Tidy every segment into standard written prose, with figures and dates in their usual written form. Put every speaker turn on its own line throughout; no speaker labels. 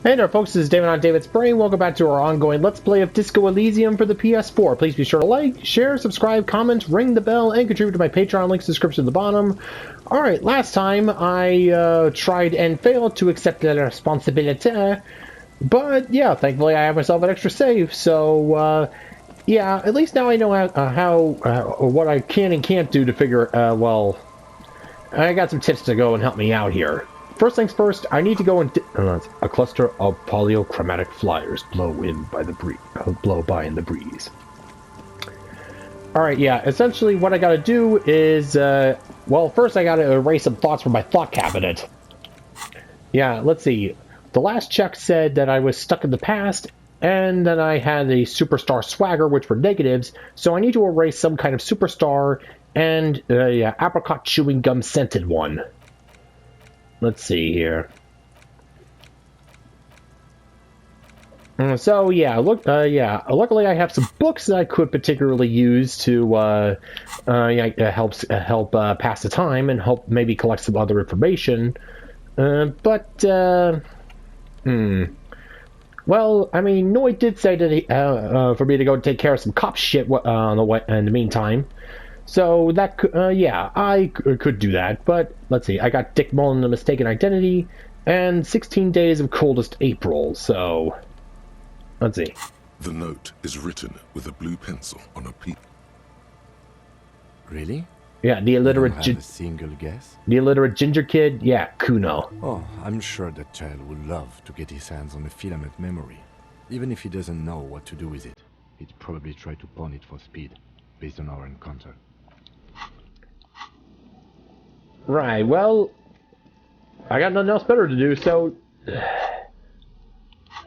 Hey there folks, this is David on David's Brain. Welcome back to our ongoing Let's Play of Disco Elysium for the PS4. Please be sure to like, share, subscribe, comment, ring the bell, and contribute to my Patreon. Links in the description at the bottom. Alright, last time I tried and failed to accept the responsibility. But yeah, thankfully I have myself an extra save, so yeah, at least now I know what I can and can't do to figure, well, I got some tips to go and help me out here. First things first, I need to go and a cluster of polychromatic flyers blow by in the breeze. Alright, yeah, essentially what I gotta do is, well, first I gotta erase some thoughts from my thought cabinet. Yeah, let's see. The last check said that I was stuck in the past, and then I had a superstar swagger, which were negatives, so I need to erase some kind of superstar and yeah, apricot chewing gum scented one. Let's see here. So yeah, luckily I have some books that I could particularly use to help pass the time and help maybe collect some other information. Well, I mean, Noy did say that for me to go take care of some cop shit on the way in the meantime. So that, yeah, I could do that, but let's see, I got Dick Mullen, the Mistaken Identity, and 16 Days of Coldest April, so let's see.
The note is written with a blue pencil on a peak.
Really?
Yeah, the illiterate,
have a single guess?
The illiterate ginger kid, yeah, Kuno.
Oh, I'm sure that child would love to get his hands on a filament memory. Even if he doesn't know what to do with it, he'd probably try to pawn it for speed, based on our encounter.
Right, well, I got nothing else better to do, so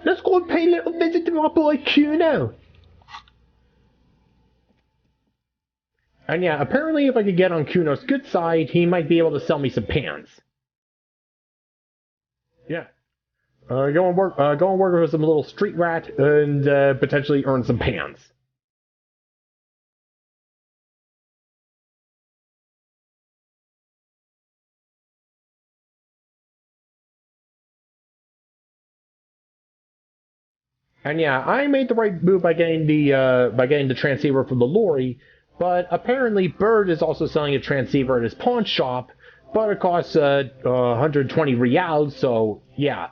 let's go and pay a little visit to my boy Kuno. And yeah, apparently if I could get on Kuno's good side, he might be able to sell me some pants. Yeah. Go and work with some little street rat and potentially earn some pants. And yeah, I made the right move by getting the transceiver from the lorry, but apparently Bird is also selling a transceiver at his pawn shop, but it costs 120 reals. So yeah,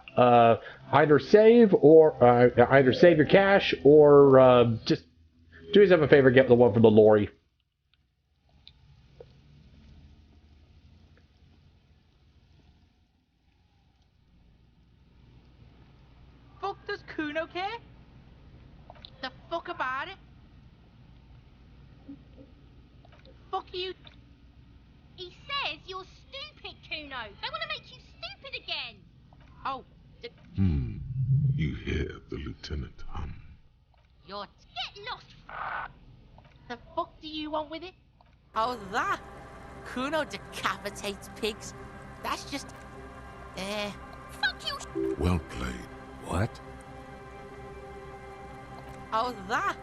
either save your cash or just do yourself a favor, get the one from the lorry.
Does Kuno care? The fuck about it? Fuck you.
He says you're stupid, Kuno. They want to make you stupid again.
Oh,
You hear the lieutenant hum.
You're... Get lost.
the fuck do you want with it? Oh, that? Kuno decapitates pigs. That's just...
Fuck you.
Well played.
What?
Oh, that?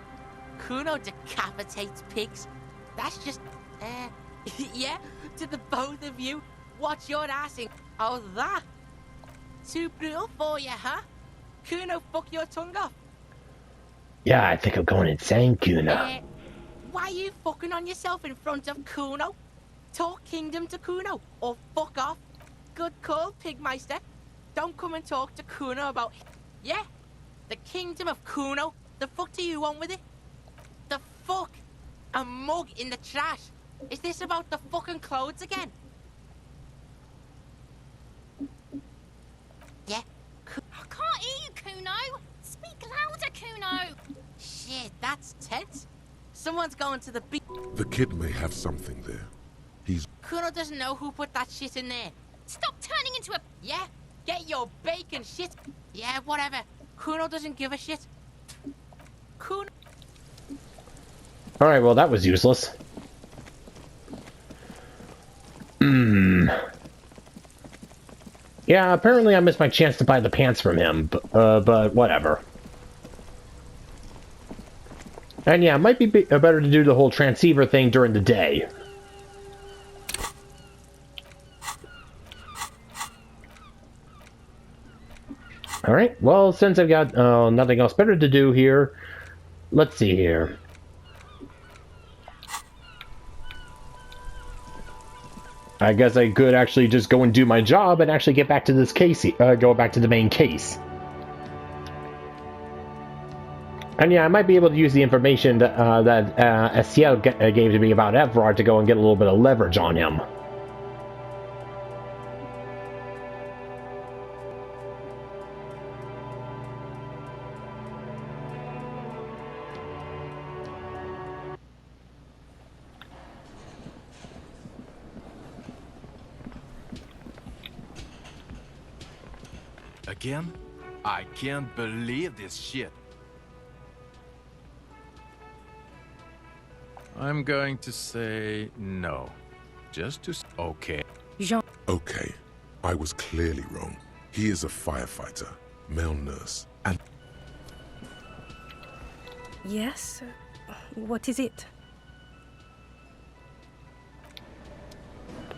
Kuno decapitates pigs. That's just... yeah, to the both of you. Watch your assing. Oh, that? Too brutal for you, huh? Kuno, fuck your tongue off.
Yeah, I think I'm going insane, Kuno.
Why are you fucking on yourself in front of Kuno? Talk kingdom to Kuno, or fuck off. Good call, Pigmeister. Don't come and talk to Kuno about... Yeah, the kingdom of Kuno. The fuck do you want with it? The fuck? A mug in the trash. Is this about the fucking clothes again? Yeah?
I can't hear you, Kuno. Speak louder, Kuno.
Shit, that's tense. Someone's going to the beach.
The kid may have something there. He's...
Kuno doesn't know who put that shit in there.
Stop turning into a...
Yeah? Get your bacon shit. Yeah, whatever. Kuno doesn't give a shit. Kuno...
Alright, well that was useless. Yeah, apparently I missed my chance to buy the pants from him, but whatever. And yeah, it might be better to do the whole transceiver thing during the day. Alright, well, since I've got nothing else better to do here, let's see here. I guess I could actually just go and do my job and actually get back to this case, go back to the main case. And yeah, I might be able to use the information that, Estiel gave to me about Evrard to go and get a little bit of leverage on him.
Again? I can't believe this shit. I'm going to say no. Just to... Okay.
Jean.
Okay, I was clearly wrong. He is a firefighter, male nurse, and...
Yes? What is it?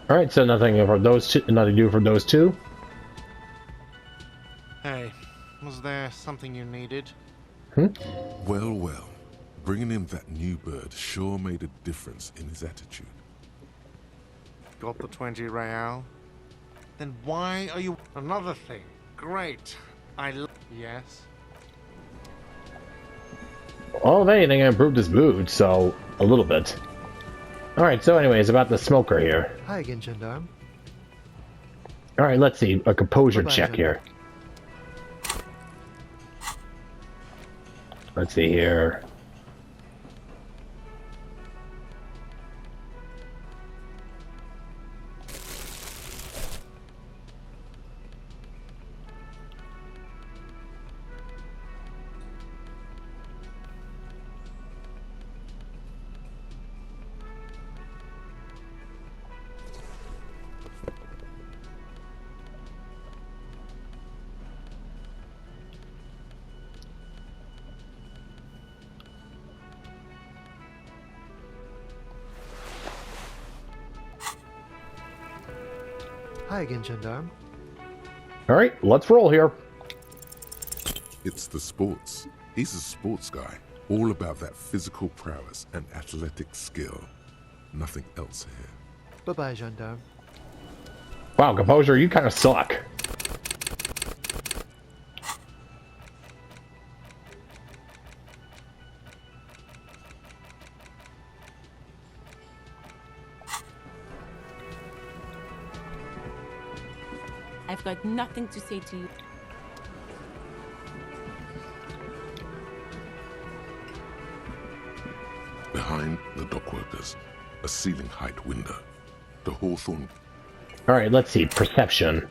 Alright, so nothing for those two, nothing new for those two.
Hey, was there something you needed?
Well, well. Bringing him that new bird sure made a difference in his attitude.
Got the 20 real? Then why are you... Another thing. Great. Yes?
Well, if anything, I improved his mood, so a little bit. Alright, so anyways, about the smoker here.
Hi again, gendarme.
Alright, let's see, a composure
Bye-bye,
check here. Let's see here.
Hi again, gendarme.
Alright, let's roll here.
It's the sports. He's a sports guy, all about that physical prowess and athletic skill. Nothing else here.
Bye-bye, gendarme.
Wow, composure, you kind of suck.
I've got nothing to say to you.
Behind the dockworkers, a ceiling height window. The hawthorn.
Alright, let's see, perception.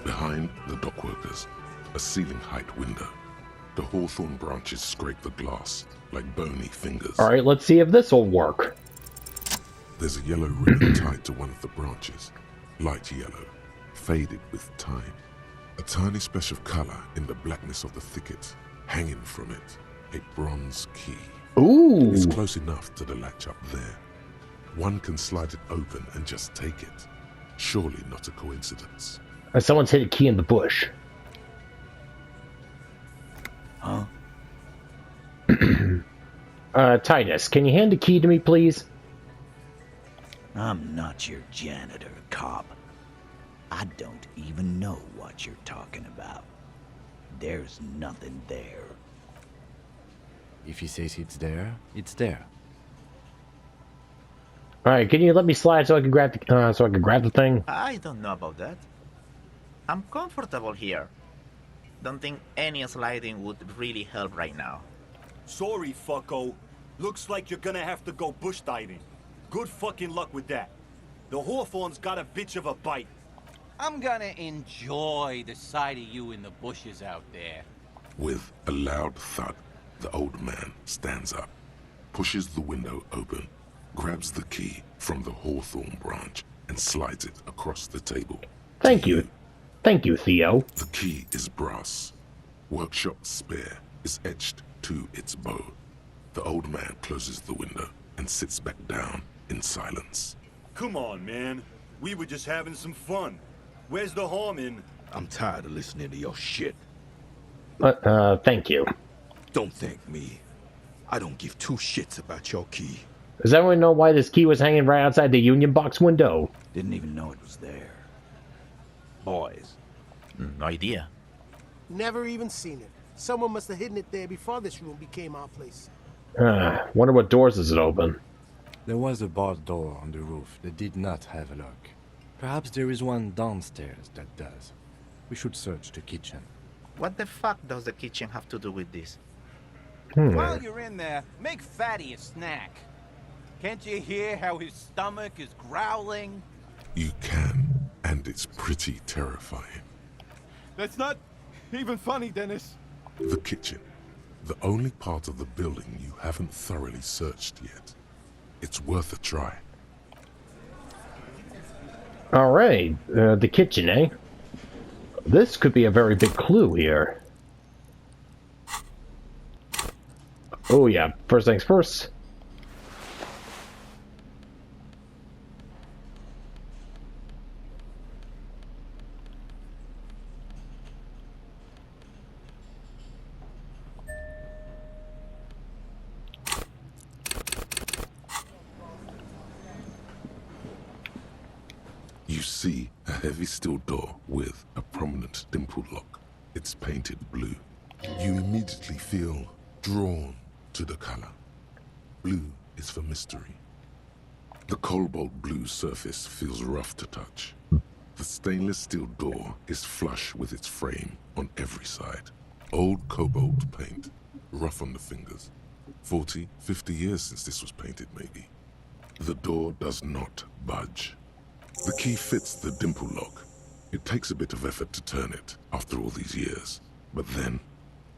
Behind the dockworkers, a ceiling height window. The hawthorn branches scrape the glass like bony fingers.
Alright, let's see if this will work.
There's a yellow ribbon tied to one of the branches. Light yellow, faded with time. A tiny splash of color in the blackness of the thicket. Hanging from it, a bronze key.
Ooh!
It's close enough to the latch up there. One can slide it open and just take it. Surely not a coincidence.
Someone's hit a key in the bush.
Huh?
Titus, can you hand the key to me, please?
I'm not your janitor, cop. I don't even know what you're talking about. There's nothing there.
If he says it's there, it's there.
Alright, can you let me slide so I can grab the thing?
I don't know about that. I'm comfortable here. Don't think any sliding would really help right now.
Sorry, fucko. Looks like you're gonna have to go bush diving. Good fucking luck with that. The Hawthorne's got a bitch of a bite.
I'm gonna enjoy the sight of you in the bushes out there.
With a loud thud, the old man stands up, pushes the window open, grabs the key from the hawthorn branch, and slides it across the table.
Thank you. Thank you, Theo.
The key is brass. Workshop spear is etched to its bow. The old man closes the window and sits back down in silence.
Come on, man. We were just having some fun. Where's the harm in?
I'm tired of listening to your shit.
Thank you.
Don't thank me. I don't give two shits about your key.
Does everyone know why this key was hanging right outside the union box window?
Didn't even know it was there.
Boys.
No idea.
Never even seen it. Someone must have hidden it there before this room became our place.
Wonder what doors does it open?
There was a barred door on the roof that did not have a lock. Perhaps there is one downstairs that does. We should search the kitchen.
What the fuck does the kitchen have to do with this?
While you're in there, make Fatty a snack. Can't you hear how his stomach is growling?
You can, and it's pretty terrifying.
That's not even funny, Dennis.
The kitchen. The only part of the building you haven't thoroughly searched yet. It's worth a try.
Alright, the kitchen, eh? This could be a very big clue here. Oh yeah, first things first.
You see a heavy steel door with a prominent dimple lock. It's painted blue. You immediately feel drawn to the color. Blue is for mystery. The cobalt blue surface feels rough to touch. The stainless steel door is flush with its frame on every side. Old cobalt paint, rough on the fingers. 40, 50 years since this was painted, maybe. The door does not budge. The key fits the dimple lock. It takes a bit of effort to turn it after all these years, but then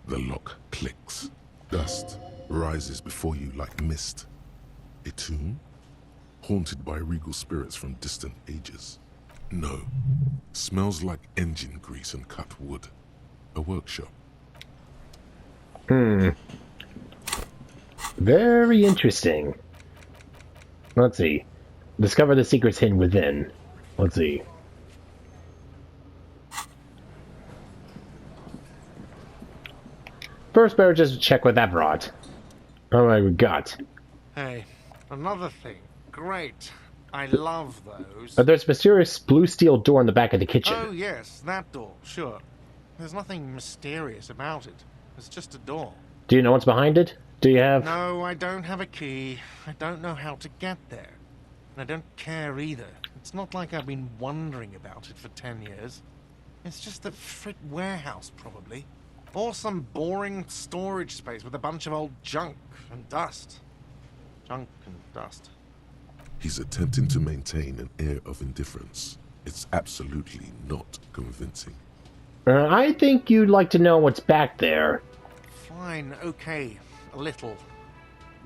the lock clicks. Dust rises before you like mist. A tomb? Haunted by regal spirits from distant ages. No. Smells like engine grease and cut wood. A workshop.
Very interesting. Let's see. Discover the secrets hidden within. Let's see. First, better just check what that brought. Oh my, we got.
Hey, another thing. Great. I love those.
There's a mysterious blue steel door in the back of the kitchen.
Oh yes, that door, sure. There's nothing mysterious about it. It's just a door.
Do you know what's behind it? Do you have...
No, I don't have a key. I don't know how to get there. And I don't care either. It's not like I've been wondering about it for 10 years. It's just a frit warehouse, probably. Or some boring storage space with a bunch of old junk and dust. Junk and dust.
He's attempting to maintain an air of indifference. It's absolutely not convincing.
I think you'd like to know what's back there.
Fine, okay, a little.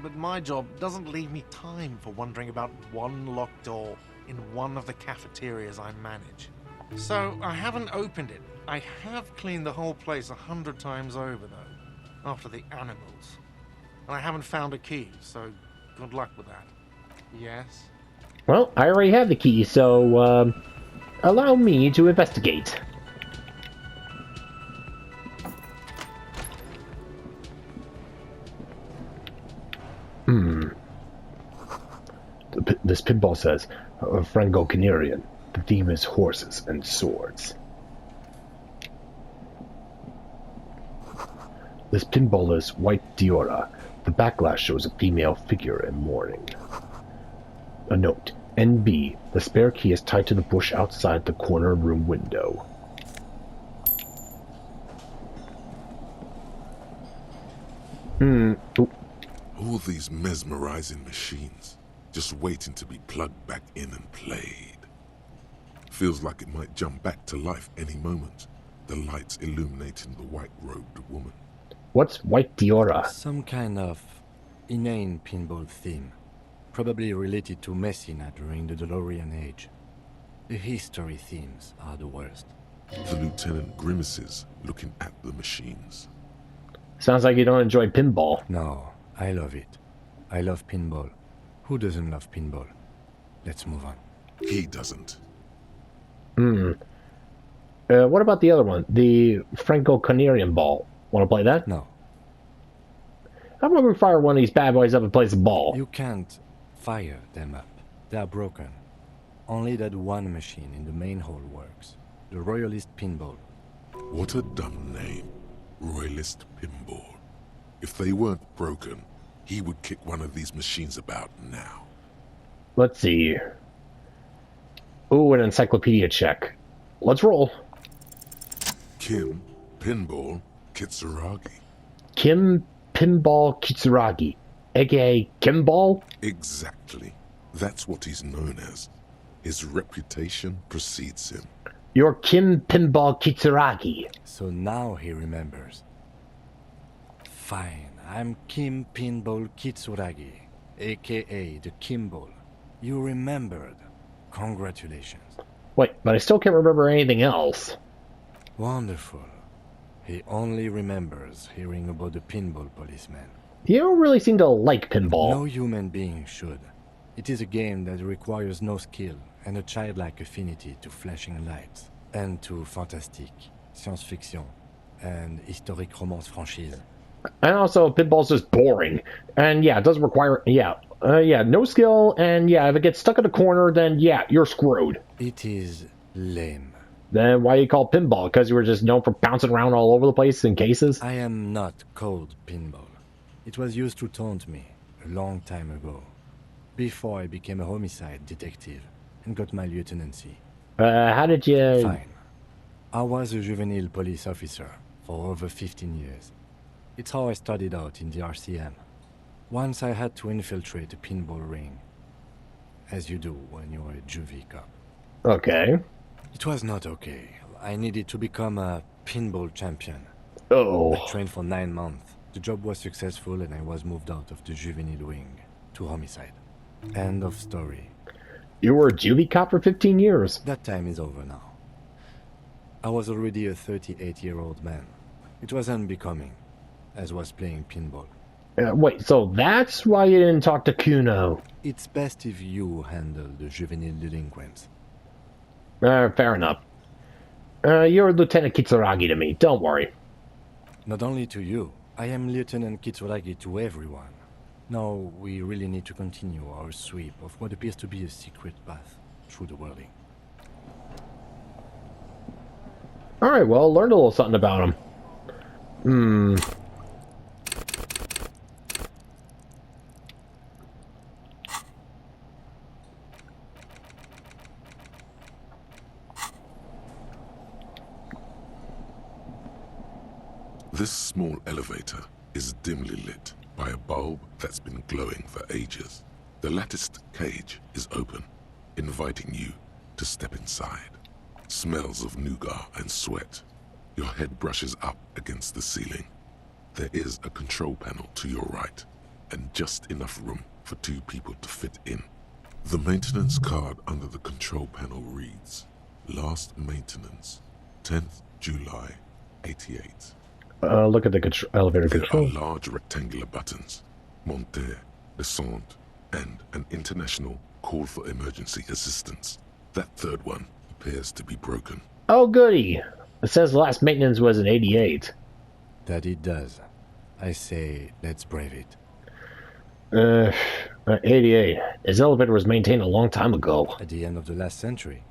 But my job doesn't leave me time for wondering about one locked door in one of the cafeterias I manage. So I haven't opened it. I have cleaned the whole place 100 times over, though, after the animals. And I haven't found a key, so good luck with that. Yes?
Well, I already have the key, so, allow me to investigate. This pinball says, Franco-Canarian. The theme is horses and swords. This pinball is white Diora. The backlash shows a female figure in mourning. A note. NB. The spare key is tied to the bush outside the corner room window.
All these mesmerizing machines, just waiting to be plugged back in and played. Feels like it might jump back to life any moment, the lights illuminating the white-robed woman.
What's White Diora?
Some kind of inane pinball theme, probably related to Messina during the DeLorean age. The history themes are the worst.
The lieutenant grimaces, looking at the machines.
Sounds like you don't enjoy pinball.
No, I love it. I love pinball. Who doesn't love pinball? Let's move on.
He doesn't.
What about the other one? The Franco-Canarian ball. Want to play that?
No.
How about we fire one of these bad boys up and play some ball?
You can't fire them up. They are broken. Only that one machine in the main hall works. The Royalist Pinball.
What a dumb name. Royalist Pinball. If they weren't broken, he would kick one of these machines about now.
Let's see. Ooh, an encyclopedia check. Let's roll.
Kim Pinball Kitsuragi.
Kim Pinball Kitsuragi, aka Kimball?
Exactly. That's what he's known as. His reputation precedes him.
You're Kim Pinball Kitsuragi.
So now he remembers. Fine, I'm Kim Pinball Kitsuragi, aka the Kimball. You remembered. Congratulations.
Wait, but I still can't remember anything else.
Wonderful. He only remembers hearing about the pinball policeman.
You don't really seem to like pinball.
No human being should. It is a game that requires no skill and a childlike affinity to flashing lights and to fantastique, science fiction, and historic romance franchise.
And also, pinball's just boring. And yeah, it doesn't require... no skill, and yeah, if it gets stuck in a corner, then yeah, you're screwed.
It is lame.
Then why you call pinball? Because you were just known for bouncing around all over the place in cases?
I am not called pinball. It was used to taunt me a long time ago, before I became a homicide detective and got my lieutenancy.
How did you...
Fine. I was a juvenile police officer for over 15 years. It's how I started out in the RCM. Once I had to infiltrate a pinball ring, as you do when you're a juvie cop.
Okay.
It was not okay. I needed to become a pinball champion.
Oh.
I trained for 9 months. The job was successful and I was moved out of the juvenile wing to homicide. End of story.
You were a juvie cop for 15 years.
That time is over now. I was already a 38-year-old man. It was unbecoming, as was playing pinball.
Wait, so that's why you didn't talk to Kuno?
It's best if you handle the juvenile delinquents.
Fair enough. You're Lieutenant Kitsuragi to me, don't worry.
Not only to you, I am Lieutenant Kitsuragi to everyone. Now, we really need to continue our sweep of what appears to be a secret path through the whirling.
Alright, well, learned a little something about him.
This small elevator is dimly lit by a bulb that's been glowing for ages. The latticed cage is open, inviting you to step inside. Smells of nougat and sweat. Your head brushes up against the ceiling. There is a control panel to your right, and just enough room for 2 people to fit in. The maintenance card under the control panel reads, Last maintenance, 10th July, 88.
Look at the elevator control.
There are large rectangular buttons, monter, descente, and an international call for emergency assistance. That third one appears to be broken.
Oh, goody. It says the last maintenance was in 88.
That it does. I say, let's brave it.
88. This elevator was maintained a long time ago.
At the end of the last century.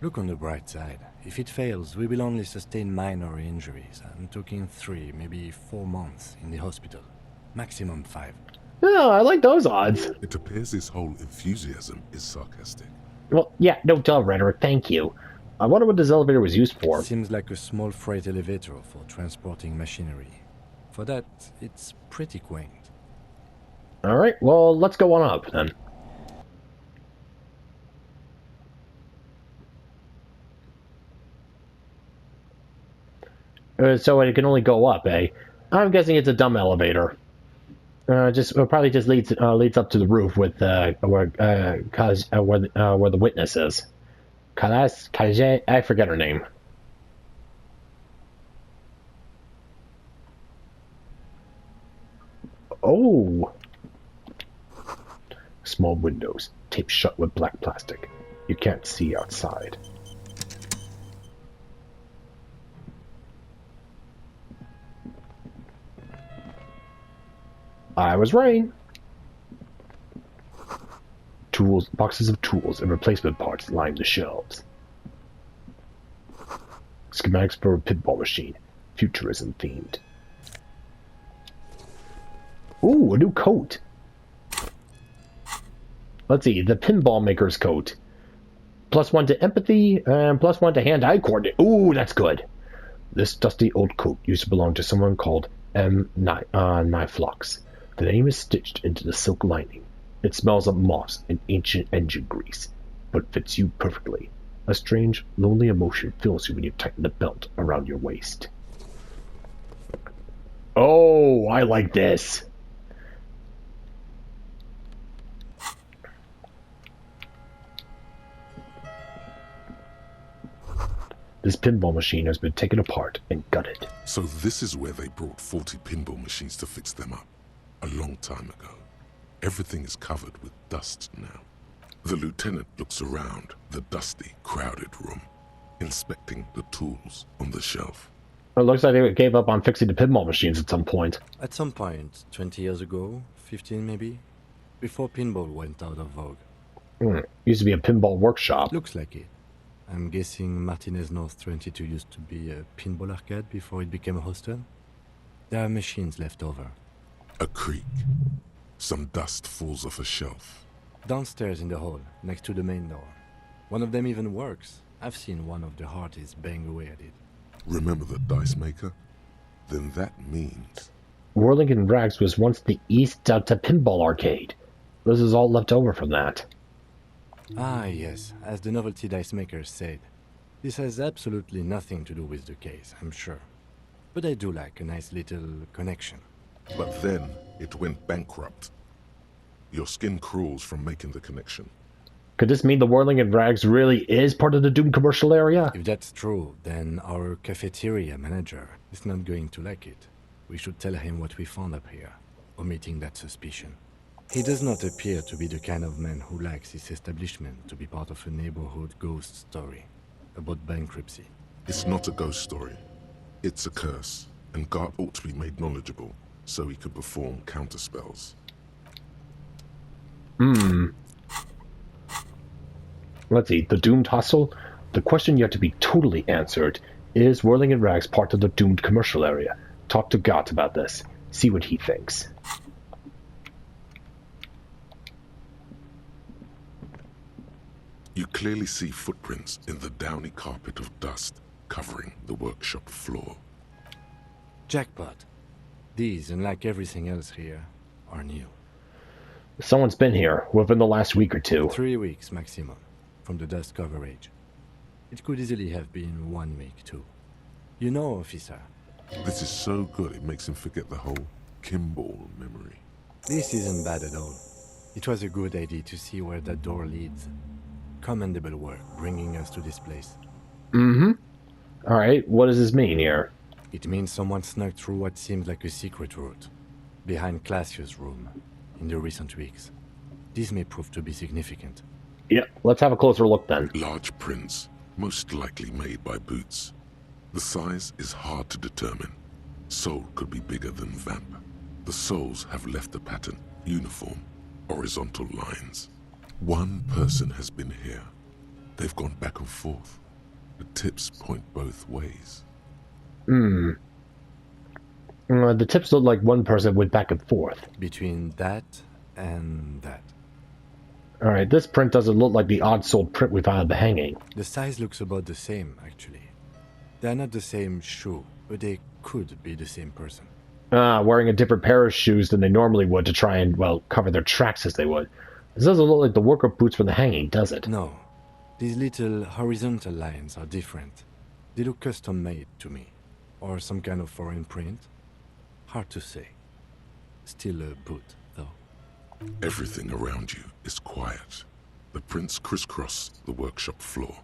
Look on the bright side. If it fails, we will only sustain minor injuries. I'm talking 3, maybe 4 months in the hospital. Maximum 5.
Oh, I like those odds.
It appears his whole enthusiasm is sarcastic.
Well, yeah, no duh, rhetoric, thank you. I wonder what this elevator was used for.
Seems like a small freight elevator for transporting machinery. For that, it's pretty quaint.
Alright, well, let's go on up, then. So it can only go up, eh? I'm guessing it's a dumb elevator. Probably just leads up to the roof with where the witness is. I forget her name. Oh, small windows taped shut with black plastic. You can't see outside. I was right. Tools, boxes of tools and replacement parts line the shelves. Schematics for a pinball machine, futurism themed. Ooh, a new coat. Let's see, the pinball maker's coat. +1 to empathy, and +1 to hand-eye coordinate. Ooh, that's good. This dusty old coat used to belong to someone called Kniflocks. The name is stitched into the silk lining. It smells of moss and ancient engine grease, but fits you perfectly. A strange, lonely emotion fills you when you tighten the belt around your waist. Oh, I like this. This pinball machine has been taken apart and gutted.
So this is where they brought 40 pinball machines to fix them up. A long time ago. Everything is covered with dust now. The lieutenant looks around the dusty, crowded room, inspecting the tools on the shelf.
It looks like they gave up on fixing the pinball machines at some point.
At some point, 20 years ago, 15 maybe, before pinball went out of vogue.
Used to be a pinball workshop.
Looks like it. I'm guessing Martinez North 22 used to be a pinball arcade before it became a hostel. There are machines left over.
A creak. Some dust falls off a shelf.
Downstairs in the hall, next to the main door. One of them even works. I've seen one of the Harties bang away at it.
Remember the dice maker? Then that means...
Whirling-in-rags was once the East Delta Pinball Arcade. This is all left over from that.
Ah, yes, as the novelty dice makers said. This has absolutely nothing to do with the case, I'm sure. But I do like a nice little connection.
But then it went bankrupt. Your skin crawls from making the connection.
Could this mean the Whirling-in-rags really is part of the Doom commercial area?
If that's true, then our cafeteria manager is not going to like it. We should tell him what we found up here, omitting that suspicion. He does not appear to be the kind of man who likes his establishment to be part of a neighborhood ghost story about bankruptcy.
It's not a ghost story. It's a curse, and Gart ought to be made knowledgeable so he could perform counterspells.
Let's see, the Doomed Hostel? The question yet to be totally answered is Whirling-in-rags part of the Doomed commercial area? Talk to Gart about this. See what he thinks.
You clearly see footprints in the downy carpet of dust covering the workshop floor.
Jackpot. These, unlike everything else here, are new.
Someone's been here within the last week or two.
3 weeks maximum, from the dust coverage. It could easily have been 1 week too. You know, officer.
This is so good it makes him forget the whole Kimball memory.
This isn't bad at all. It was a good idea to see where that door leads. Commendable work bringing us to this place.
Alright, what does this mean here?
It means someone snuck through what seems like a secret route, behind Classius' room, in the recent weeks. This may prove to be significant.
Yeah, let's have a closer look then.
Large prints, most likely made by Boots. The size is hard to determine. Sole could be bigger than Vamp. The soles have left a pattern, uniform, horizontal lines. One person has been here. They've gone back and forth. The tips point both ways.
The tips look like one person went back and forth.
Between that and that.
Alright, this print doesn't look like the odd-sold print we found at the hanging.
The size looks about the same, actually. They're not the same shoe, but they could be the same person.
Wearing a different pair of shoes than they normally would to try and, well, cover their tracks as they would. This doesn't look like the workout boots from the hanging, does it?
No. These little horizontal lines are different. They look custom-made to me. Or some kind of foreign print. Hard to say. Still a boot, though.
Everything around you is quiet. The prints crisscross the workshop floor.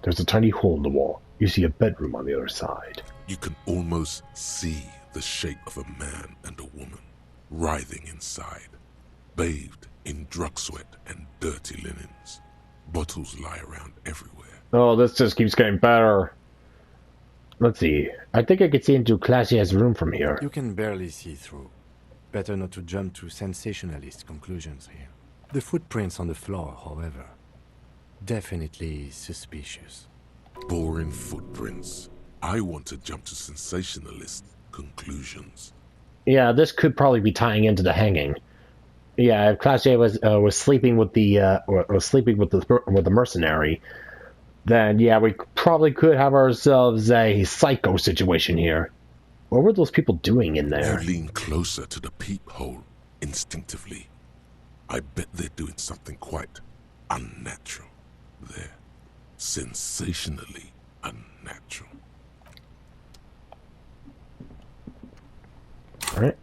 There's a tiny hole in the wall. You see a bedroom on the other side.
You can almost see the shape of a man and a woman writhing inside, bathed in drug sweat and dirty linens. Bottles lie around everywhere.
Oh, this just keeps getting better. Let's see. I think I could see into Classier's room from here.
You can barely see through. Better not to jump to sensationalist conclusions here. The footprints on the floor, however, definitely suspicious.
Boring footprints. I want to jump to sensationalist conclusions.
Yeah, this could probably be tying into the hanging. Yeah, if Classier was sleeping with the with the mercenary, then yeah, we probably could have ourselves a psycho situation here. What were those people doing in there?
You lean closer to the peephole instinctively. I bet they're doing something quite unnatural there. Sensationally unnatural.
All right.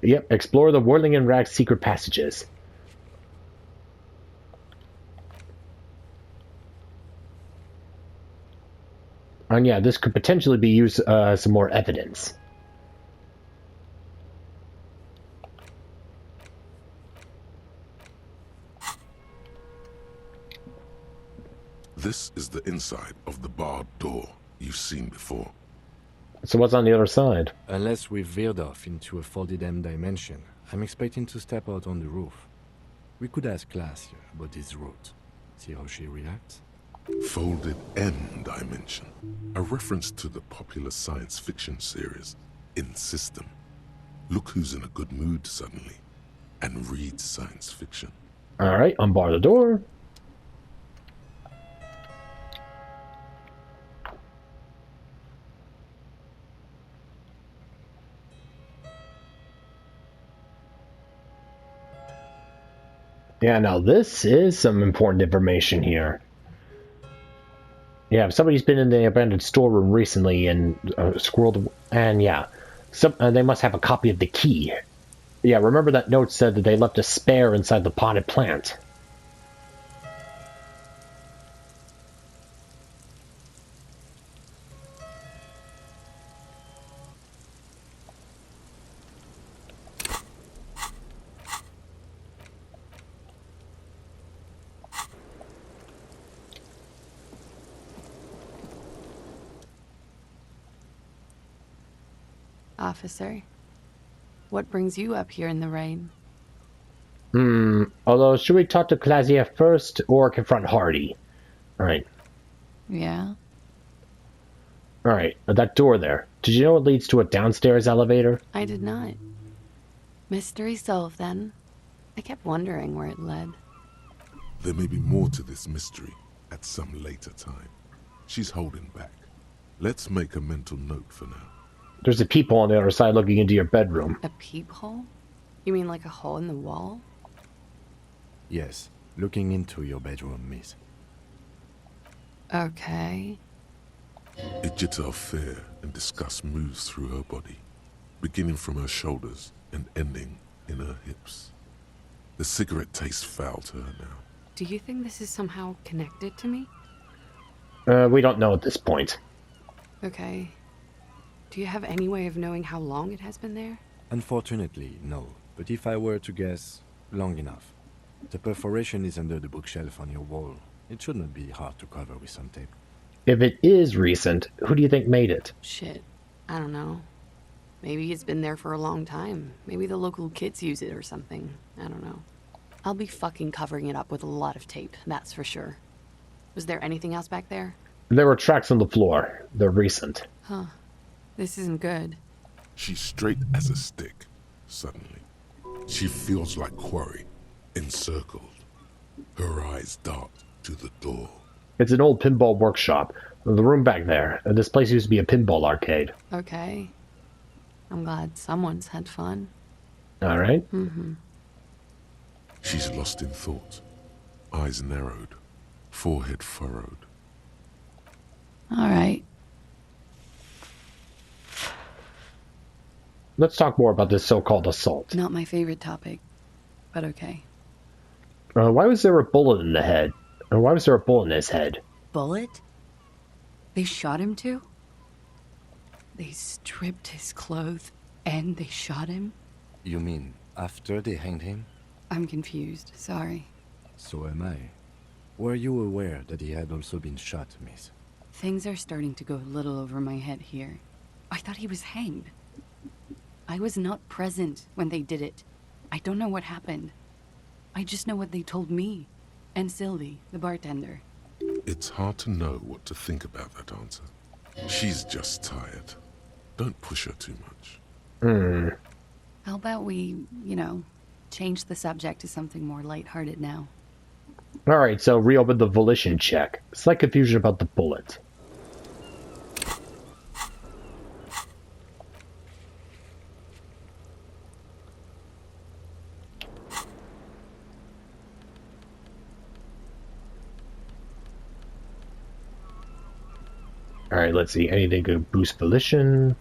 Yep, explore the Whirling-in-rags secret passages. And yeah, this could potentially be used some more evidence.
This is the inside of the barred door you've seen before.
So what's on the other side?
Unless we've veered off into a folded M dimension, I'm expecting to step out on the roof. We could ask Classier about this route. See how she reacts.
Folded M dimension. A reference to the popular science fiction series, In System. Look who's in a good mood suddenly, and reads science fiction.
Alright, unbar the door. Yeah, now this is some important information here. Yeah, somebody's been in the abandoned storeroom recently and scrolled, and yeah, they must have a copy of the key. Yeah, remember that note said that they left a spare inside the potted plant.
Officer, what brings you up here in the rain?
Although, should we talk to Classier first or confront Hardy? Alright.
Yeah?
Alright, that door there. Did you know it leads to a downstairs elevator?
I did not. Mystery solved then. I kept wondering where it led.
There may be more to this mystery at some later time. She's holding back. Let's make a mental note for now.
There's a peephole on the other side looking into your bedroom.
A peephole? You mean like a hole in the wall?
Yes, looking into your bedroom, miss.
Okay.
A jitter of fear and disgust moves through her body, beginning from her shoulders and ending in her hips. The cigarette tastes foul to her now.
Do you think this is somehow connected to me?
We don't know at this point.
Okay. Do you have any way of knowing how long it has been there?
Unfortunately, no. But if I were to guess, long enough. The perforation is under the bookshelf on your wall. It should not be hard to cover with some tape.
If it is recent, who do you think made it?
Shit. I don't know. Maybe it's been there for a long time. Maybe the local kids use it or something. I don't know. I'll be fucking covering it up with a lot of tape, that's for sure. Was there anything else back there?
There were tracks on the floor. They're recent.
Huh. This isn't good.
She's straight as a stick, suddenly. She feels like quarry, encircled. Her eyes dart to the door.
It's an old pinball workshop. The room back there. This place used to be a pinball arcade.
Okay. I'm glad someone's had fun.
All right.
Mm-hmm.
She's lost in thought. Eyes narrowed. Forehead furrowed.
All right.
Let's talk more about this so-called assault.
Not my favorite topic, but okay.
Why was there a bullet in the head? Or why was there a bullet in his head?
Bullet? They shot him too? They stripped his clothes and they shot him?
You mean after they hanged him?
I'm confused, sorry.
So am I. Were you aware that he had also been shot, miss?
Things are starting to go a little over my head here. I thought he was hanged. I was not present when they did it. I don't know what happened. I just know what they told me. And Sylvie, the bartender.
It's hard to know what to think about that answer. She's just tired. Don't push her too much.
How about we, change the subject to something more lighthearted now?
Alright, so reopen the volition check. Slight confusion about the bullet. Alright, let's see. Anything could boost volition.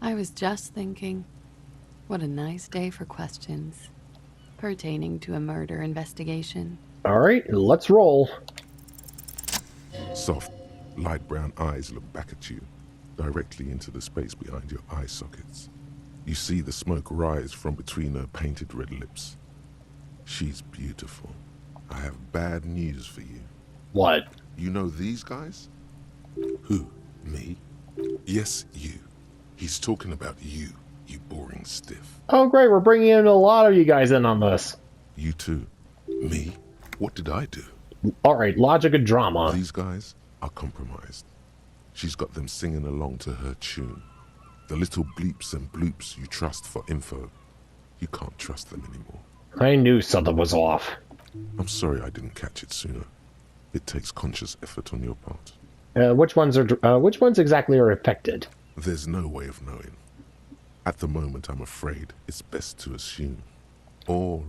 I was just thinking, what a nice day for questions pertaining to a murder investigation.
Alright, let's roll.
Soft, light brown eyes look back at you, directly into the space behind your eye sockets. You see the smoke rise from between her painted red lips. She's beautiful. I have bad news for you.
What?
You know these guys? Who? Me? Yes, you. He's talking about you, you boring stiff.
Oh great, we're bringing in a lot of you guys in on this.
You too. Me? What did I do?
Alright, logic and drama.
These guys are compromised. She's got them singing along to her tune. The little bleeps and bloops you trust for info. You can't trust them anymore.
I knew something was off.
I'm sorry I didn't catch it sooner. It takes conscious effort on your part.
Which ones exactly are affected?
There's no way of knowing. At the moment, I'm afraid it's best to assume all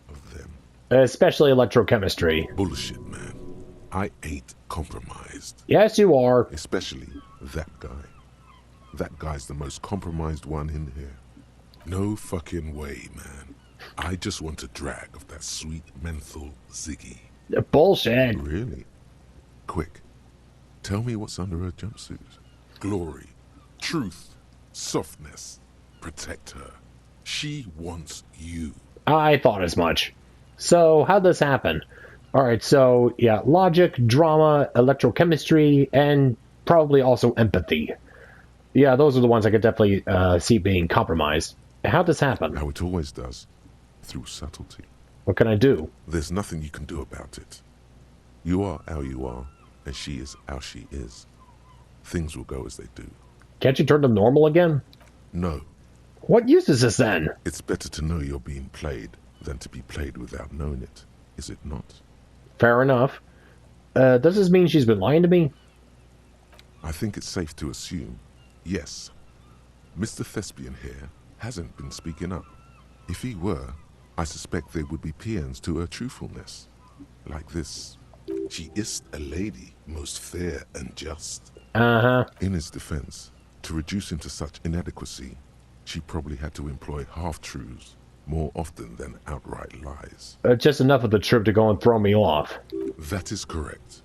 of them.
Especially electrochemistry.
Bullshit, man. I ain't compromised.
Yes, you are.
Especially that guy. That guy's the most compromised one in here. No fucking way, man. I just want a drag of that sweet menthol Ziggy.
Bullshit.
Really? Quick. Tell me what's under her jumpsuit. Glory. Truth. Softness. Protect her. She wants you.
I thought as much. So, how'd this happen? Alright, so, yeah, logic, drama, electrochemistry, and probably also empathy. Yeah, those are the ones I could definitely see being compromised. How'd this happen?
How it always does. Through subtlety.
What can I do?
There's nothing you can do about it. You are how you are, and she is how she is. Things will go as they do.
Can't you turn them normal again?
No.
What use is this then?
It's better to know you're being played than to be played without knowing it, is it not?
Fair enough. Does this mean she's been lying to me?
I think it's safe to assume, yes. Mr. Thespian here hasn't been speaking up. If he were, I suspect there would be paeans to her truthfulness. Like this, she is a lady, most fair and just.
Uh-huh.
In his defense, to reduce him to such inadequacy, she probably had to employ half-truths more often than outright lies.
Just enough of the truth to go and throw me off.
That is correct.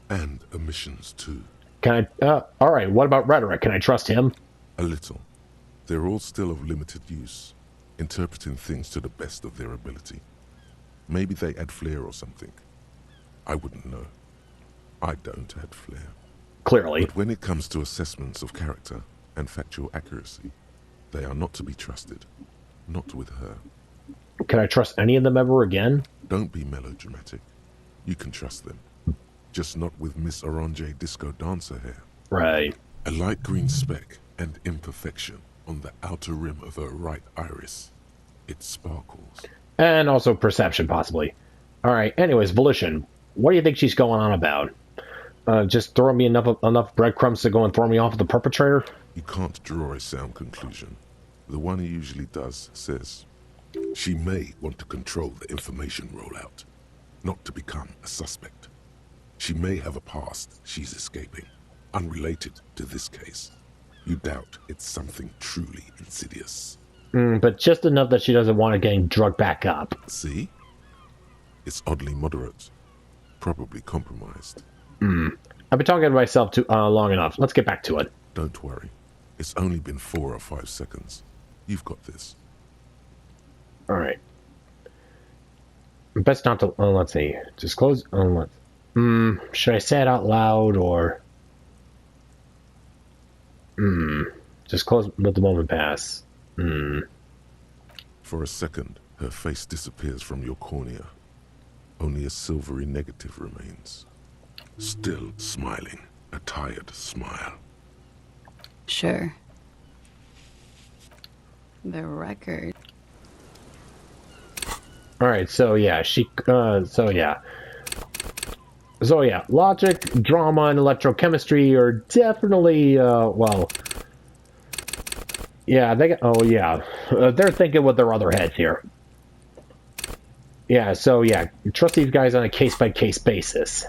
And omissions, too.
Can I... alright, what about rhetoric? Can I trust him?
A little. They're all still of limited use, interpreting things to the best of their ability. Maybe they add flair or something. I wouldn't know. I don't add flair.
Clearly.
But when it comes to assessments of character and factual accuracy, they are not to be trusted. Not with her.
Can I trust any of them ever again?
Don't be melodramatic. You can trust them. Just not with Miss Orange Disco Dancer here.
Right.
A light green speck and imperfection on the outer rim of her right iris. It sparkles.
And also perception, possibly. Alright, anyways, Volition. What do you think she's going on about? Just throw me enough breadcrumbs to go and throw me off the perpetrator?
You can't draw a sound conclusion. The one he usually does says, she may want to control the information rollout, not to become a suspect. She may have a past she's escaping, unrelated to this case. You doubt it's something truly insidious.
But just enough that she doesn't want it getting drugged back up.
See? It's oddly moderate. Probably compromised.
I've been talking to myself too long enough. Let's get back to it.
Don't worry. It's only been 4 or 5 seconds. You've got this.
Alright. Best not to... let's see. Just close... should I say it out loud, or... Just close... Let the moment pass.
For a second, her face disappears from your cornea. Only a silvery negative remains. Still smiling. A tired smile.
Sure. The record.
Alright, so yeah, logic, drama, and electrochemistry are definitely, they're thinking with their other heads here. Yeah, so yeah, trust these guys on a case-by-case basis.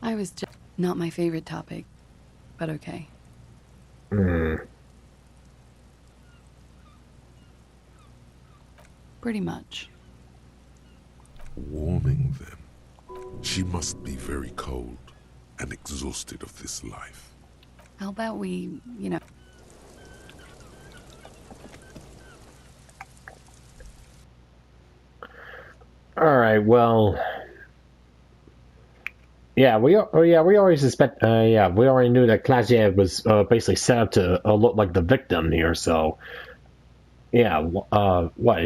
I was just not my favorite topic, but okay. Pretty much.
Warming them. She must be very cold and exhausted of this life.
How about we,
Alright, well... Yeah, we already suspect. We already knew that Clagier was basically set up to look like the victim here. So, yeah. What?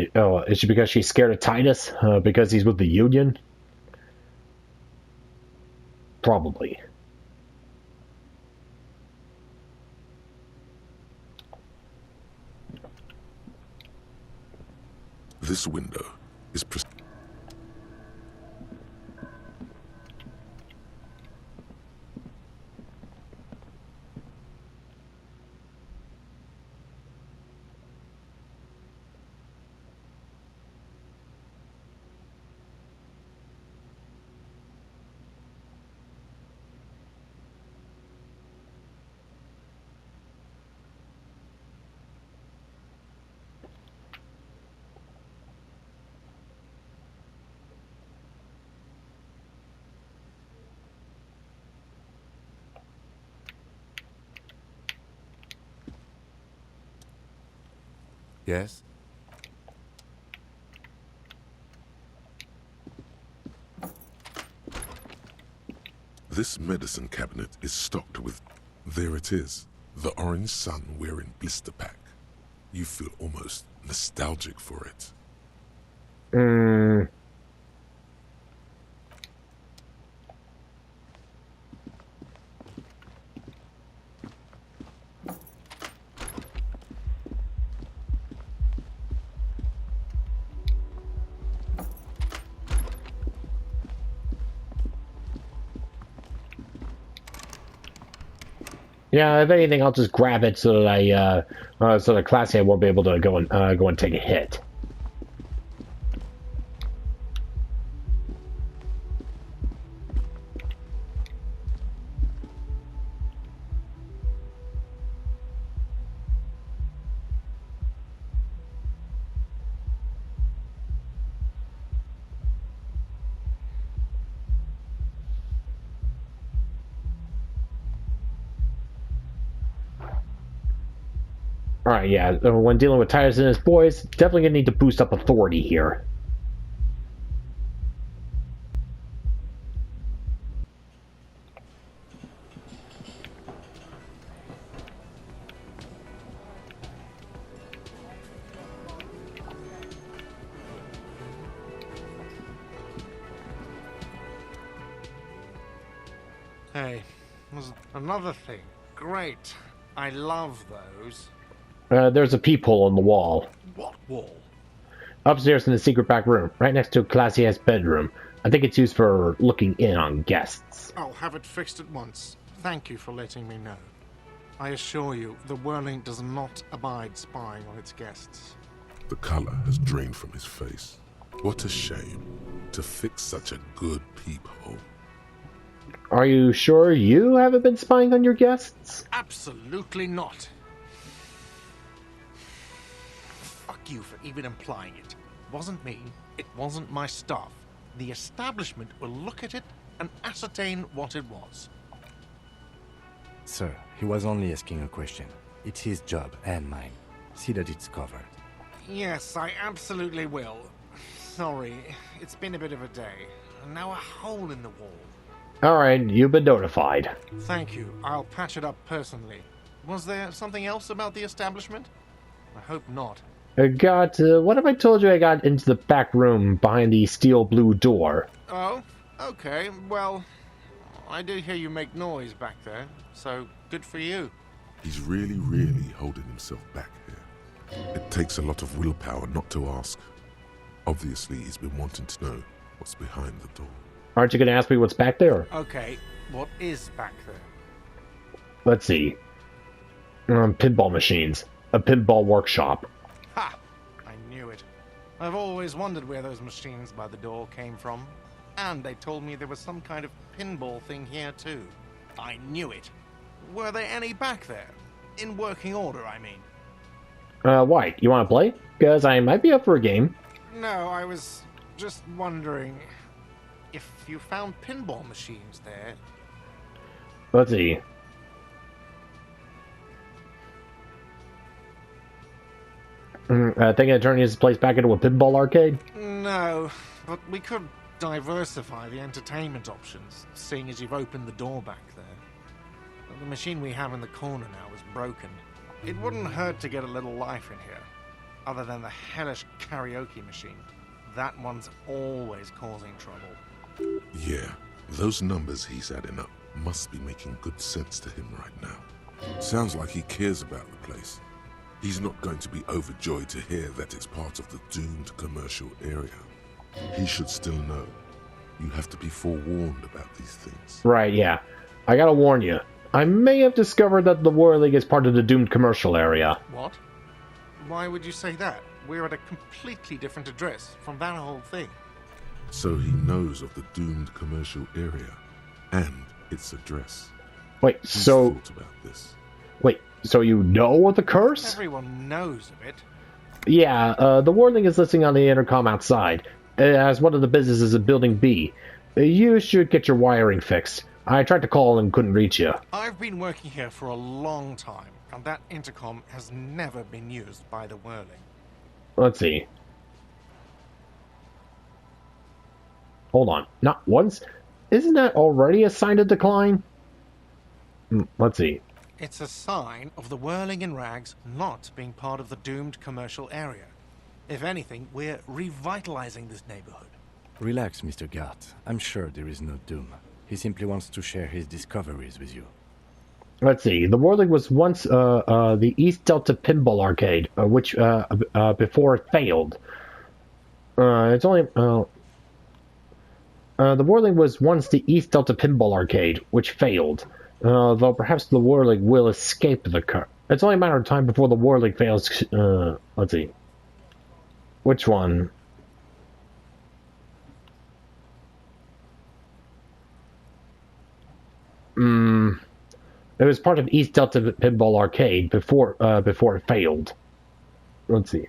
Is it because she's scared of Titus? Because he's with the Union? Probably.
This window is
Yes?
This medicine cabinet is stocked with... There it is. The orange sun wearing blister pack. You feel almost nostalgic for it.
Yeah, if anything, I'll just grab it so that so that Classy won't be able to go and take a hit. Alright, yeah, when dealing with Titus and his boys, definitely gonna need to boost up authority here.
Hey, there's another thing. Great. I love those.
There's a peephole on the wall.
What wall?
Upstairs in the secret back room, right next to a classy-ass bedroom. I think it's used for looking in on guests.
I'll have it fixed at once. Thank you for letting me know. I assure you, the Whirling does not abide spying on its guests.
The color has drained from his face. What a shame to fix such a good peephole.
Are you sure you haven't been spying on your guests?
Absolutely not. Fuck you for even implying it. It wasn't me. It wasn't my staff. The establishment will look at it and ascertain what it was.
Sir, he was only asking a question. It's his job and mine. See that it's covered.
Yes, I absolutely will. Sorry, it's been a bit of a day. And now a hole in the wall.
Alright, you've been notified.
Thank you. I'll patch it up personally. Was there something else about the establishment? I hope not.
What if I told you I got into the back room behind the steel blue door?
Oh, okay. Well, I did hear you make noise back there, so good for you.
He's really, really holding himself back here. It takes a lot of willpower not to ask. Obviously, he's been wanting to know what's behind the door.
Aren't you going to ask me what's back there?
Okay, what is back there?
Let's see. Pinball machines. A pinball workshop.
Ha! I knew it. I've always wondered where those machines by the door came from. And they told me there was some kind of pinball thing here too. I knew it. Were there any back there? In working order, I mean.
Why? You want to play? Because I might be up for a game.
No, I was just wondering if you found pinball machines there.
Let's see. Thinking of turning this place back into a pinball arcade?
No, but we could diversify the entertainment options, seeing as you've opened the door back there. The machine we have in the corner now is broken. It wouldn't hurt to get a little life in here, other than the hellish karaoke machine. That one's always causing trouble.
Yeah, those numbers he's adding up must be making good sense to him right now. Sounds like he cares about the place. He's not going to be overjoyed to hear that it's part of the doomed commercial area. He should still know. You have to be forewarned about these things.
Right, yeah. I gotta warn you. I may have discovered that the Whirling is part of the doomed commercial area.
What? Why would you say that? We're at a completely different address from that whole thing.
So he knows of the doomed commercial area and its address.
Wait,
He's
so...
thought about this.
Wait, so you know of the curse?
Everyone knows of it.
Yeah, the Whirling is listing on the intercom outside, as one of the businesses in Building B. You should get your wiring fixed. I tried to call and couldn't reach you.
I've been working here for a long time, and that intercom has never been used by the Whirling.
Let's see. Hold on. Not once? Isn't that already a sign of decline? Let's see.
It's a sign of the Whirling-in-rags not being part of the doomed commercial area. If anything, we're revitalizing this neighborhood.
Relax, Mr. Gart. I'm sure there is no doom. He simply wants to share his discoveries with you.
Let's see. The Whirling was once the East Delta Pinball Arcade, which before it failed. It's only the Whirling was once the East Delta Pinball Arcade, which failed. Though perhaps the Whirling will escape the car. It's only a matter of time before the Whirling fails. Let's see. Which one? It was part of East Delta Pinball Arcade before it failed. Let's see.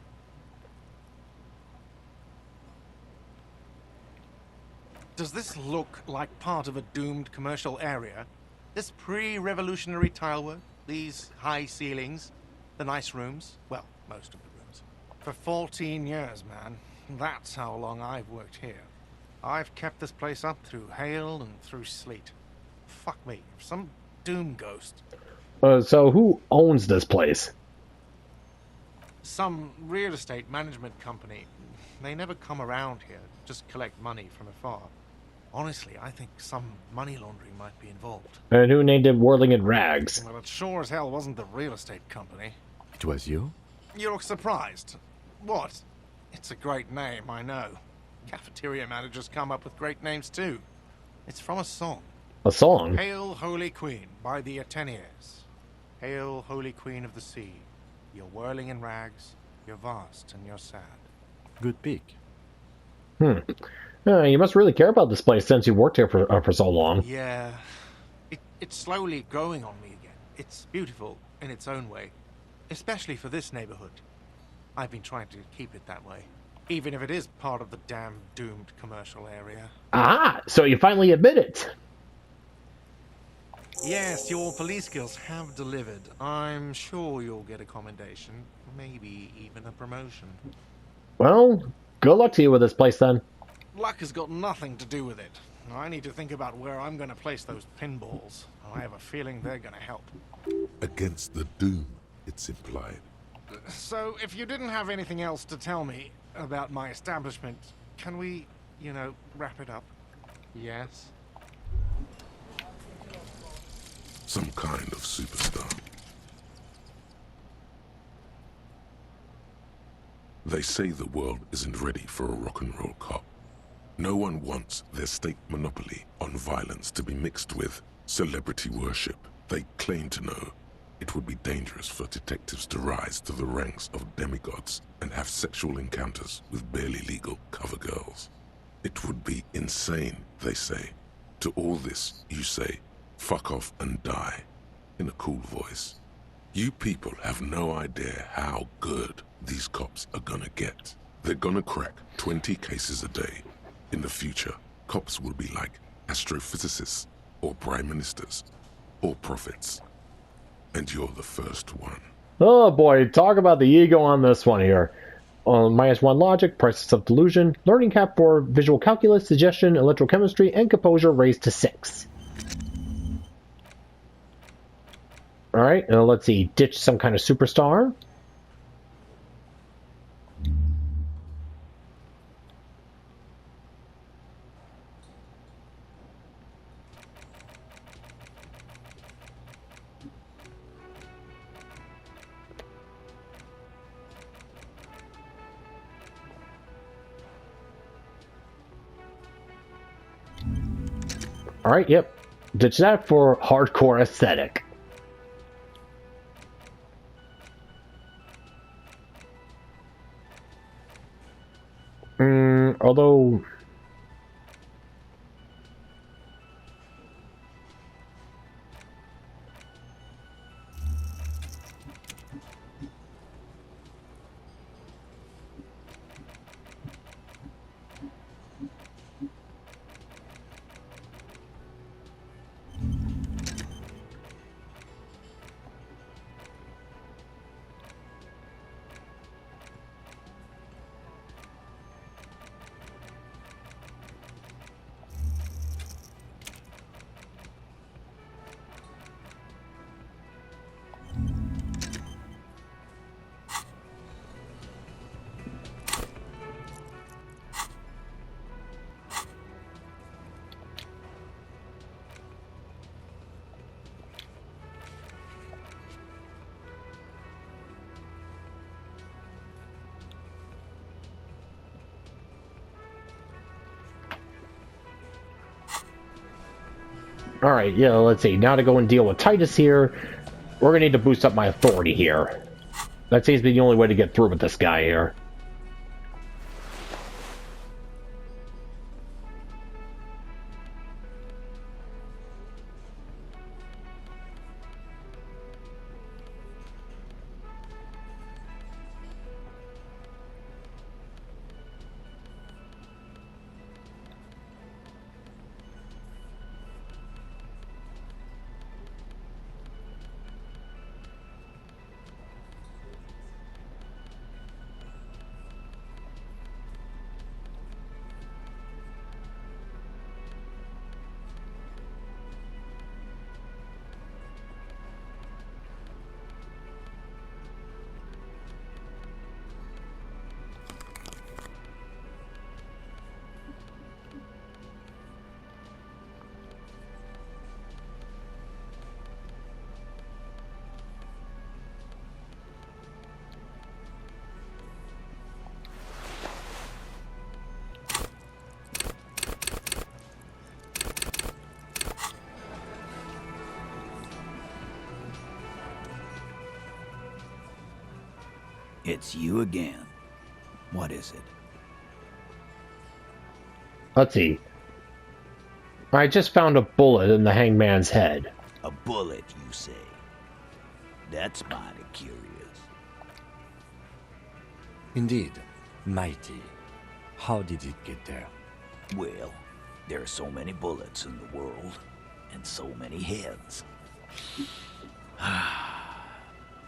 Does this look like part of a doomed commercial area? This pre-revolutionary tilework, these high ceilings, the nice rooms, well, most of the rooms. For 14 years, man. That's how long I've worked here. I've kept this place up through hail and through sleet. Fuck me, some doom ghost.
So who owns this place?
Some real estate management company. They never come around here, just collect money from afar. Honestly, I think some money laundering might be involved.
And who named it Whirling-in-rags?
Well, it sure as hell wasn't the real estate company.
It was you?
You look surprised. What? It's a great name, I know. Cafeteria managers come up with great names too. It's from a song.
A song?
Hail, Holy Queen, by the Ateniers. Hail, Holy Queen of the Sea. You're whirling in rags, you're vast and you're sad.
Good pick.
You must really care about this place since you worked here for so long.
Yeah. It's slowly growing on me again. It's beautiful in its own way. Especially for this neighborhood. I've been trying to keep it that way. Even if it is part of the damn doomed commercial area.
Ah, so you finally admit it.
Yes, your police skills have delivered. I'm sure you'll get a commendation. Maybe even a promotion.
Well, good luck to you with this place then.
Luck has got nothing to do with it. I need to think about where I'm going to place those pinballs. I have a feeling they're going to help.
Against the doom, it's implied.
So, if you didn't have anything else to tell me about my establishment, can we, wrap it up? Yes?
Some kind of superstar. They say the world isn't ready for a rock and roll cop. No one wants their state monopoly on violence to be mixed with celebrity worship. They claim to know it would be dangerous for detectives to rise to the ranks of demigods and have sexual encounters with barely legal cover girls. It would be insane, they say. To all this, you say, fuck off and die, in a cool voice. You people have no idea how good these cops are gonna get. They're gonna crack 20 cases a day. In the future, cops will be like astrophysicists, or prime ministers, or prophets. And you're the first one.
Oh boy, talk about the ego on this one here. -1 logic, prices of delusion, learning cap for visual calculus, suggestion, electrochemistry, and composure raised to 6. Alright, let's see, ditch some kind of superstar. Alright, yep. Ditch that for hardcore aesthetic. Although... Alright, yeah, let's see. Now to go and deal with Titus here, we're gonna need to boost up my authority here. That seems to be the only way to get through with this guy here.
It's you again. What is it?
Let's see. I just found a bullet in the hangman's head.
A bullet, you say? That's mighty curious.
Indeed. Mighty. How did it get there?
Well, there are so many bullets in the world, and so many heads.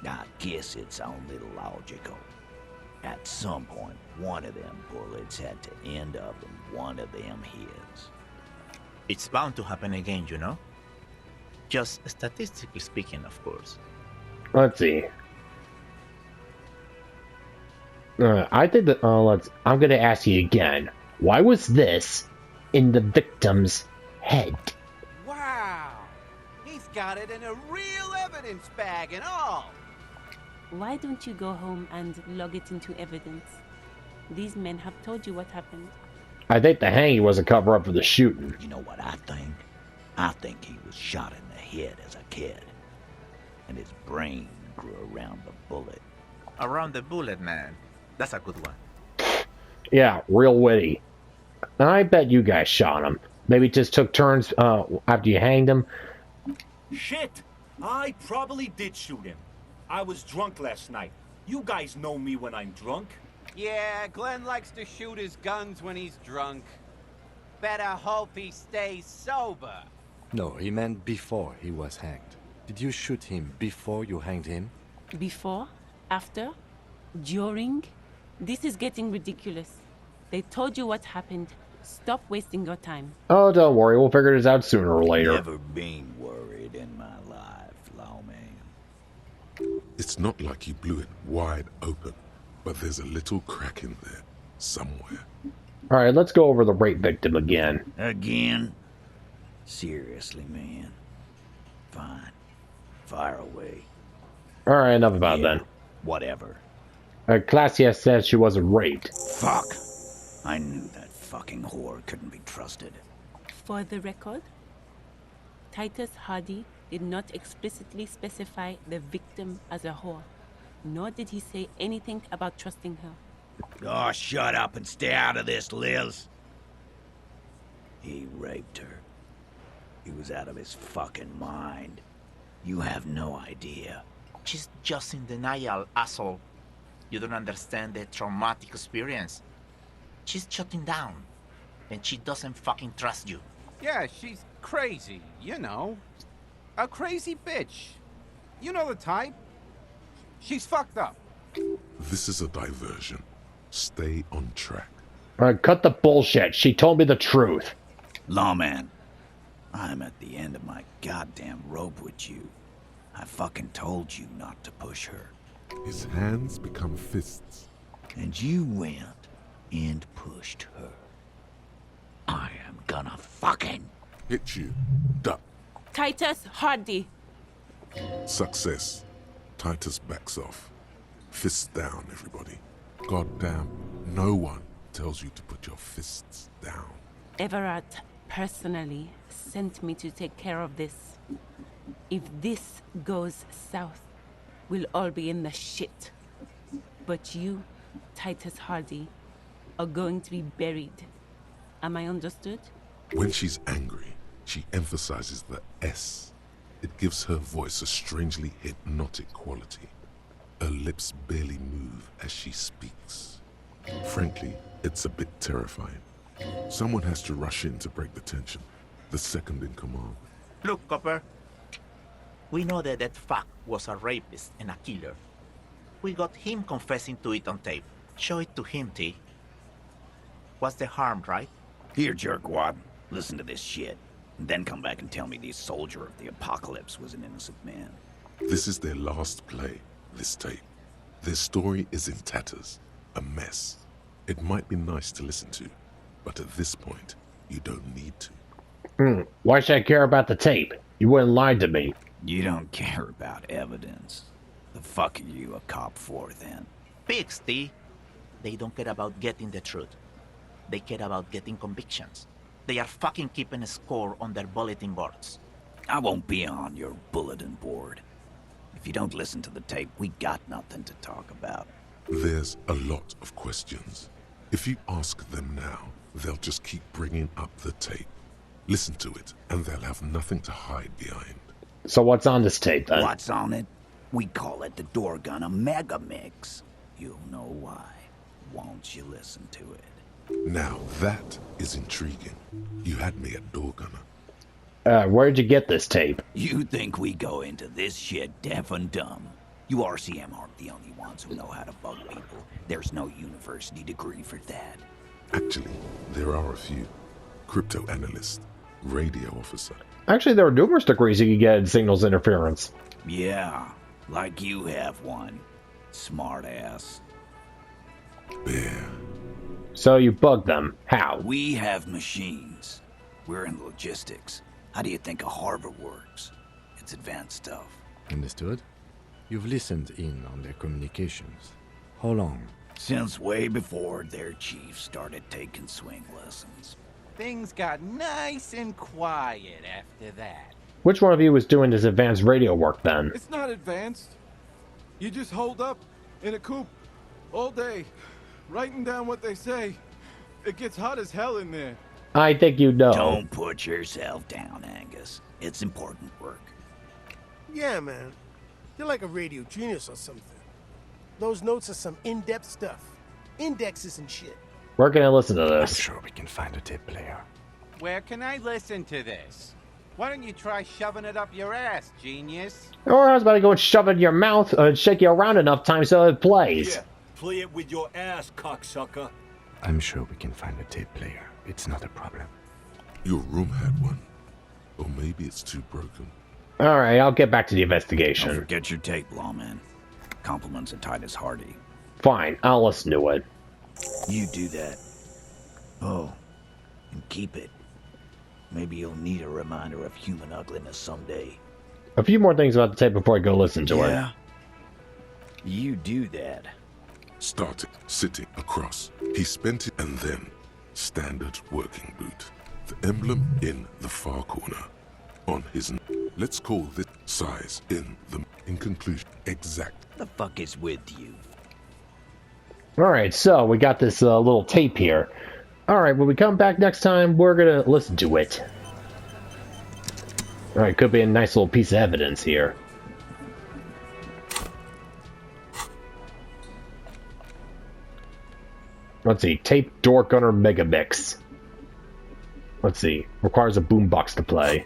I guess it's only logical. At some point, one of them bullets had to end up in one of them heads.
It's bound to happen again, you know? Just statistically speaking, of course.
Let's see. I think that I'm gonna ask you again. Why was this in the victim's head?
Wow! He's got it in a real evidence bag and all!
Why don't you go home and log it into evidence? These men have told you what happened.
I think the hanging was a cover-up for the shooting.
You know what I think? I think he was shot in the head as a kid, and his brain grew around the bullet.
Around the bullet, man. That's a good one.
Yeah, real witty. And I bet you guys shot him. Maybe just took turns after you hanged him.
Shit! I probably did shoot him. I was drunk last night. You guys know me when I'm drunk.
Yeah, Glenn likes to shoot his guns when he's drunk. Better hope he stays sober.
No, he meant before he was hanged. Did you shoot him before you hanged him?
Before? After? During? This is getting ridiculous. They told you what happened. Stop wasting your time.
Oh, don't worry. We'll figure this out sooner or later.
Never been worried in my life, lawman.
It's not like he blew it wide open, but there's a little crack in there, somewhere.
Alright, let's go over the rape victim again.
Again? Seriously, man. Fine. Fire away.
Alright, enough about it then.
Whatever.
Claudia says she wasn't raped.
Fuck! I knew that fucking whore couldn't be trusted.
For the record, Titus Hardy did not explicitly specify the victim as a whore, nor did he say anything about trusting her.
Oh, shut up and stay out of this, Liz. He raped her. He was out of his fucking mind. You have no idea.
She's just in denial, asshole. You don't understand the traumatic experience. She's shutting down, and she doesn't fucking trust you.
Yeah, she's crazy, you know. A crazy bitch. You know the type. She's fucked up.
This is a diversion. Stay on track.
Alright, cut the bullshit. She told me the truth.
Lawman, I'm at the end of my goddamn rope with you. I fucking told you not to push her.
His hands become fists.
And you went and pushed her. I am gonna fucking
hit you. Duck.
Titus Hardy.
Success. Titus backs off. Fists down, everybody. Goddamn, no one tells you to put your fists down.
Everard, personally sent me to take care of this. If this goes south, we'll all be in the shit. But you, Titus Hardy, are going to be buried. Am I understood?
When she's angry, she emphasizes the S. It gives her voice a strangely hypnotic quality. Her lips barely move as she speaks. Frankly, it's a bit terrifying. Someone has to rush in to break the tension. The second in command.
Look, Copper. We know that that fuck was a rapist and a killer. We got him confessing to it on tape. Show it to him, T. What's the harm, right?
Here, jerkwad. Listen to this shit. And then come back and tell me this soldier of the apocalypse was an innocent man.
This is their last play, this tape. Their story is in tatters, a mess. It might be nice to listen to, but at this point, you don't need to.
Why should I care about the tape? You wouldn't lie to me.
You don't care about evidence. The fuck are you a cop for, then?
Pigs, T. They don't care about getting the truth. They care about getting convictions. They are fucking keeping a score on their bulletin boards.
I won't be on your bulletin board. If you don't listen to the tape, we got nothing to talk about.
There's a lot of questions. If you ask them now, they'll just keep bringing up the tape. Listen to it, and they'll have nothing to hide behind.
So what's on this tape, then?
What's on it? We call it the door gun a mega mix. You'll know why. Won't you listen to it?
Now that is intriguing. You had me at door gunner.
Where'd you get this tape?
You think we go into this shit deaf and dumb? You RCM aren't the only ones who know how to bug people. There's no university degree for that.
Actually, there are a few. Crypto analyst, radio officer.
Actually, there are numerous degrees you can get in signals interference.
Yeah, like you have one. Smart ass.
Bear.
So you bug them. How?
We have machines. We're in logistics. How do you think a harbor works? It's advanced stuff.
Understood? You've listened in on their communications. How long?
Since way before their chief started taking swing lessons.
Things got nice and quiet after that.
Which one of you was doing this advanced radio work, then?
It's not advanced. You just hold up in a coop all day, writing down what they say. It gets hot as hell in there.
I think you know.
Don't put yourself down, Angus. It's important work.
Yeah, man. You're like a radio genius or something. Those notes are some in-depth stuff. Indexes and shit.
Where can I listen to this?
I'm sure we can find a tape player.
Where can I listen to this? Why don't you try shoving it up your ass, genius?
Or I was about to go and shove it in your mouth and shake you around enough times so it plays.
Yeah, play it with your ass, cocksucker.
I'm sure we can find a tape player. It's not a problem.
Your room had one. Or maybe it's too broken.
Alright, I'll get back to the investigation.
Don't forget your tape, lawman. Compliments of Titus Hardy.
Fine, I'll listen to it.
You do that. Oh, and keep it. Maybe you'll need a reminder of human ugliness someday.
A few more things about the tape before I go listen to it.
Yeah. You do that.
Started sitting across. He spent it and then standard working boot. The emblem in the far corner. On his... Let's call this size in the... In conclusion, exact.
The fuck is with you?
Alright, so we got this little tape here. Alright, when we come back next time, we're gonna listen to it. Alright, could be a nice little piece of evidence here. Let's see, tape door gunner mega mix. Let's see, requires a boombox to play.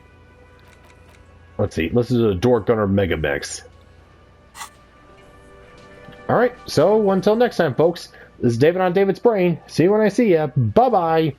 Let's see, listen to the door gunner mega mix. Alright, so until next time, folks, this is David on David's Brain. See you when I see ya. Bye-bye.